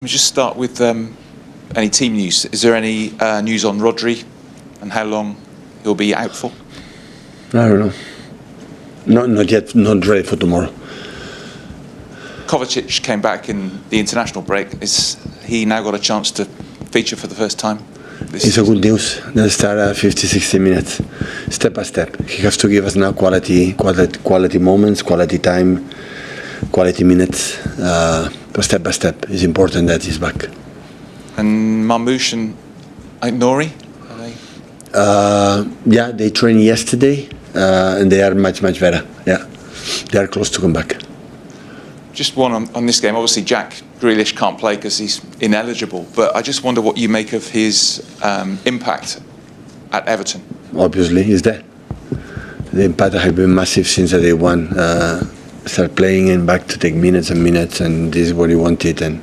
Let me just start with any team news. Is there any news on Rodriguez and how long he'll be out for? I don't know. Not yet. Not ready for tomorrow. Kovacic came back in the international break. Is he now got a chance to feature for the first time? It's a good news. They'll start at 50-60 minutes, step by step. He has to give us now quality moments, quality time, quality minutes. But step by step, it's important that he's back. And Marmoush and Nori? Yeah, they trained yesterday, and they are much better. Yeah, they are close to come back. Just one on this game. Obviously, Grilish can't play because he's ineligible. But I just wonder what you make of his impact at Everton. Obviously, he's there. The impact has been massive since day one. Start playing and back to take minutes and minutes, and this is what he wanted. And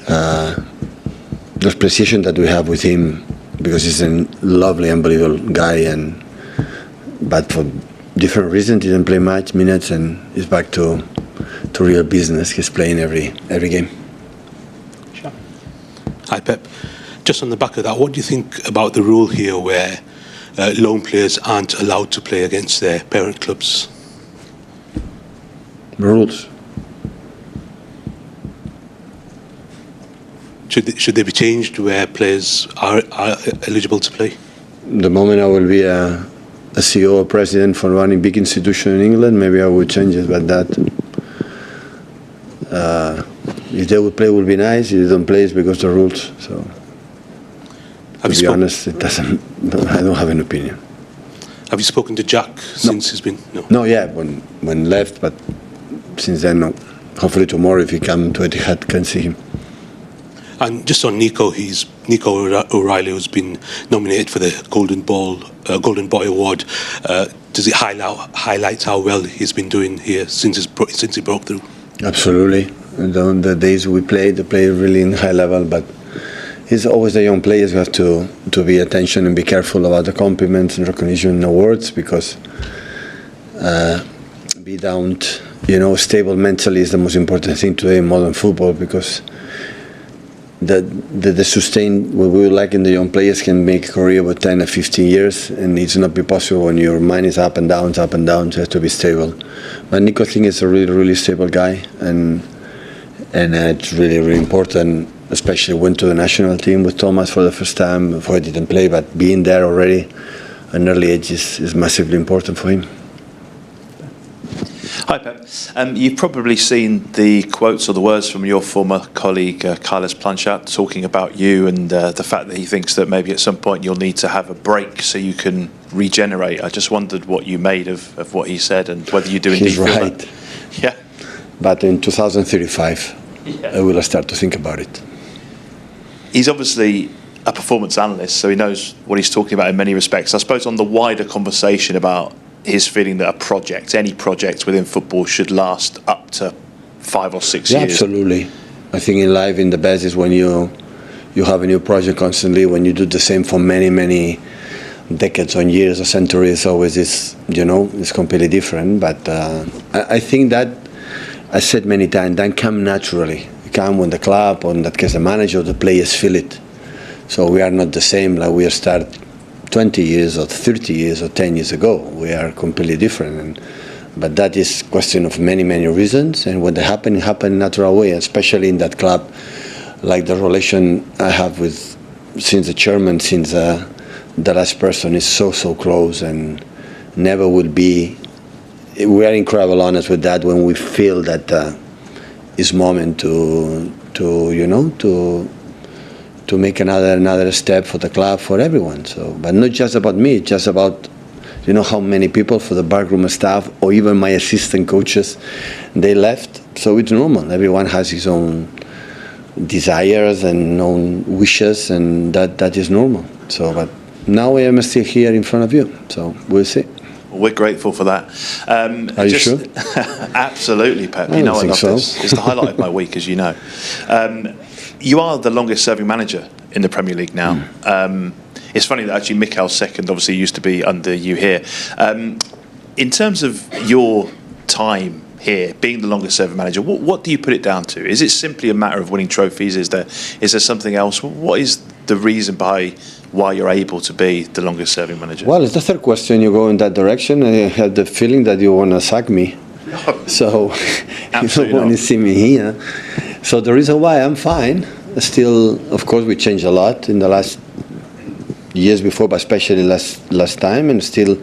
the precision that we have with him, because he's a lovely, unbelievable guy, but for different reasons, he didn't play much minutes, and he's back to real business. He's playing every game. Sure. Hi, Pep. Just on the back of that, what do you think about the rule here where loan players aren't allowed to play against their parent clubs? Rules. Should they be changed where players are eligible to play? The moment I will be a CEO or president for any big institution in England, maybe I would change it, but that if they would play, it would be nice. If they don't play, it's because of the rules. So, to be honest, it doesn't. I don't have an opinion. Have you spoken to Jack since he's been? No, yeah, when left, but since then, no. Hopefully tomorrow, if he come to Etihad, can see him. And just on Nico, Nico O'Reilly, who's been nominated for the Golden Boy Award. Does it highlight how well he's been doing here since he broke through? Absolutely. The days we played, they played really in high level, but it's always the young players who have to be attention and be careful about the compliments and recognition and awards, because be down, stable mentally is the most important thing today in modern football, because the sustain what we would like in the young players can make a career with 10 or 15 years, and it's not be possible when your mind is up and down, so it has to be stable. But Nico, I think, is a really stable guy, and it's really important, especially went to the national team with Thomas for the first time, before he didn't play, but being there already at an early age is massively important for him. Hi, Pep. You've probably seen the quotes or the words from your former colleague, Carles Planchat, talking about you and the fact that he thinks that maybe at some point you'll need to have a break so you can regenerate. I just wondered what you made of what he said and whether you do indeed feel right. that. Yeah. But in 2035, I will start to think about it. He's obviously a performance analyst, so he knows what he's talking about in many respects. I suppose on the wider conversation about his feeling that any project within football should last up to 5 or 6 years. Absolutely. I think in life, in the best is when you have a new project constantly. When you do the same for many decades or years or centuries, always it's completely different. But I think that, I said many times, that come naturally. It come when the club, or in that case the manager, the players feel it. So we are not the same like we start 20 years or 30 years or 10 years ago. We are completely different, but that is question of many reasons, and when they happen, it happen in a natural way, especially in that club, like the relation I have since the chairman, since the last person is so close, and never will be. We are incredibly honest with that when we feel that it's moment to make another step for the club, for everyone. So, but not just about me, just about how many people for the backroom staff or even my assistant coaches, they left. So it's normal. Everyone has his own desires and own wishes, and that is normal. So, but now I am still here in front of you. So we'll see. Well, we're grateful for that. Are you sure? Absolutely, Pep. I love so. This. It's the highlight of my week, as you know. You are the longest-serving manager in the Premier League now. It's funny that actually Mikel's second obviously used to be under you here. In terms of your time here, being the longest serving manager? What do you put it down to? Is it simply a matter of winning trophies? Is there something else? What is the reason behind why you're able to be the longest serving manager? Well, it's the third question. You go in that direction. I had the feeling that you want to sack me. So you don't want to see me here. So the reason why I'm fine. Still, of course, we changed a lot in the last years before, but especially last time, and still,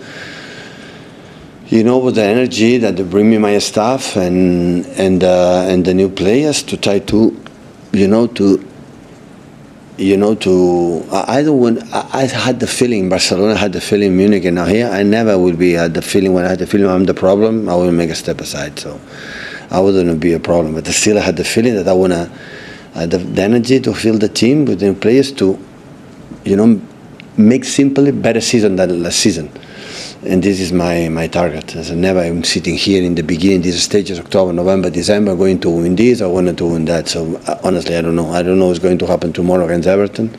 with the energy that they bring me, my staff and the new players, to try to, I don't want. I had the feeling in Barcelona, I had the feeling in Munich, and now here I never will be had the feeling. When I had the feeling I'm the problem, I will make a step aside. So I wouldn't be a problem, but still I had the feeling that I wanna. The energy to fill the team with the players to, make simply better season than last season. And this is my target. As I never am sitting here in the beginning, these stages, October, November, December, going to win this, I wanted to win that. So honestly, I don't know. I don't know what's going to happen tomorrow against Everton.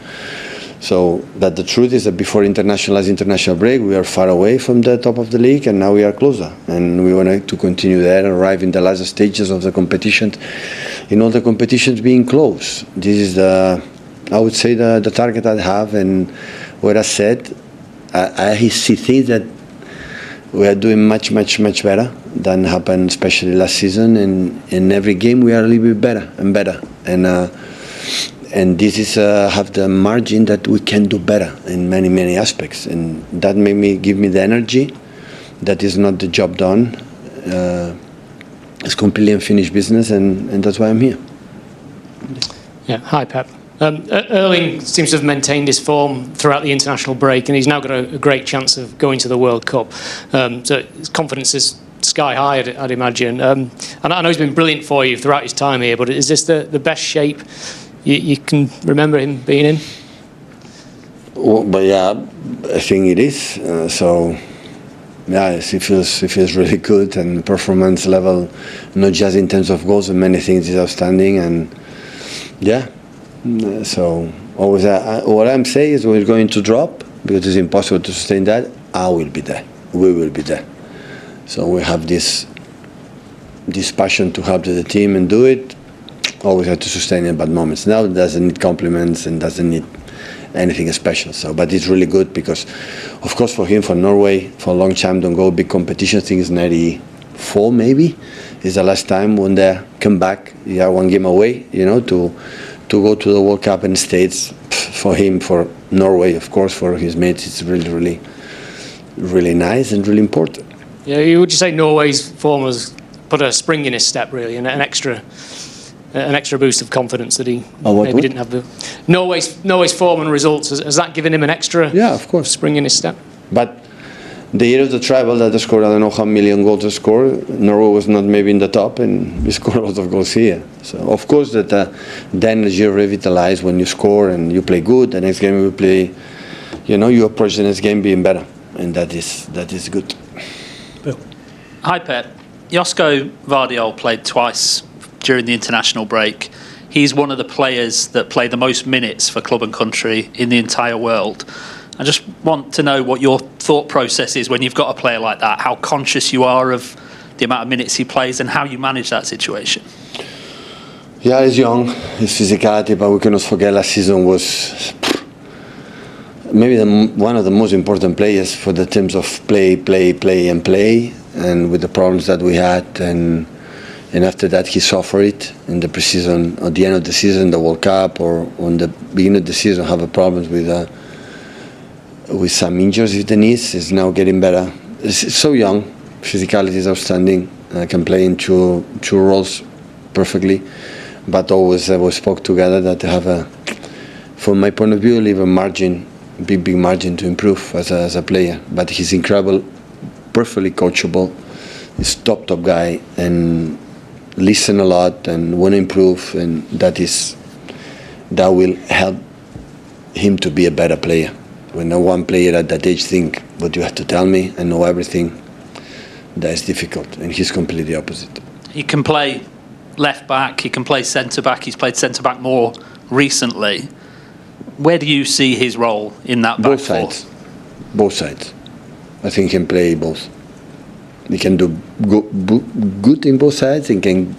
So, but the truth is that before international break, we are far away from the top of the league, and now we are closer. And we want to continue there and arrive in the last stages of the competition, in all the competitions being close. This is I would say, the target I have, and what I said, I see things that we are doing much better than happened, especially last season. And in every game, we are a little bit better and better. And this is have the margin that we can do better in many aspects, and that give me the energy. That is not the job done. It's completely unfinished business, and that's why I'm here. Yeah. Hi, Pep. Erling seems to have maintained his form throughout the international break, and he's now got a great chance of going to the World Cup. So his confidence is sky high, I'd imagine. And I know he's been brilliant for you throughout his time here, but is this the best shape you can remember him being in? Well, but yeah, I think it is. So yeah, he feels really good, and performance level, not just in terms of goals, and many things is outstanding. And yeah, so always what I'm saying is we're going to drop because it's impossible to sustain that. I will be there. We will be there. So we have this passion to help the team and do it. Always have to sustain in bad moments. Now it doesn't need compliments and doesn't need anything special. So, but it's really good because, of course, for him, for Norway, for a long time, don't go big competition. I think it's 94 maybe. It's the last time when they come back. Yeah, one game away. To go to the World Cup in the States. For him, for Norway, of course, for his mates, it's really, really nice and really important. Yeah, would you say Norway's form has put a spring in his step, really, and an extra boost of confidence that he maybe didn't have? Norway's form and results, has that given him an extra spring in his step? But the year of the travel that they scored, I don't know how million goals they scored, Norway was not maybe in the top, and we scored a lot of goals here. So of course that then as you revitalize when you score and you play good, the next game you play, you approach the next game being better, and that is good. Bill. Hi Pep. Josko Vardiol played twice during the international break. He's one of the players that play the most minutes for club and country in the entire world. I just want to know what your thought process is when you've got a player like that, how conscious you are of the amount of minutes he plays and how you manage that situation. Yeah, he's young, his physicality, but we cannot forget last season was maybe one of the most important players for the teams of play, and with the problems that we had, and after that he suffered it in the preseason, at the end of the season, the World Cup, or on the beginning of the season, have a problems with some injuries with the knees. Is now getting better. It's so young, physicality is outstanding, can play in two roles perfectly, but always we spoke together that they have from my point of view, leave a margin, big margin to improve as a player. But he's incredible, perfectly coachable. He's top guy, and listen a lot and want to improve, and that will help him to be a better player. When no one player at that age think what you have to tell me and know everything, that is difficult, and he's completely opposite. He can play left back, he can play centre back, he's played centre back more recently. Where do you see his role in that back four? Both sides. I think he can play both. He can do good in both sides and can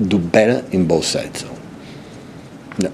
do better in both sides. So, no.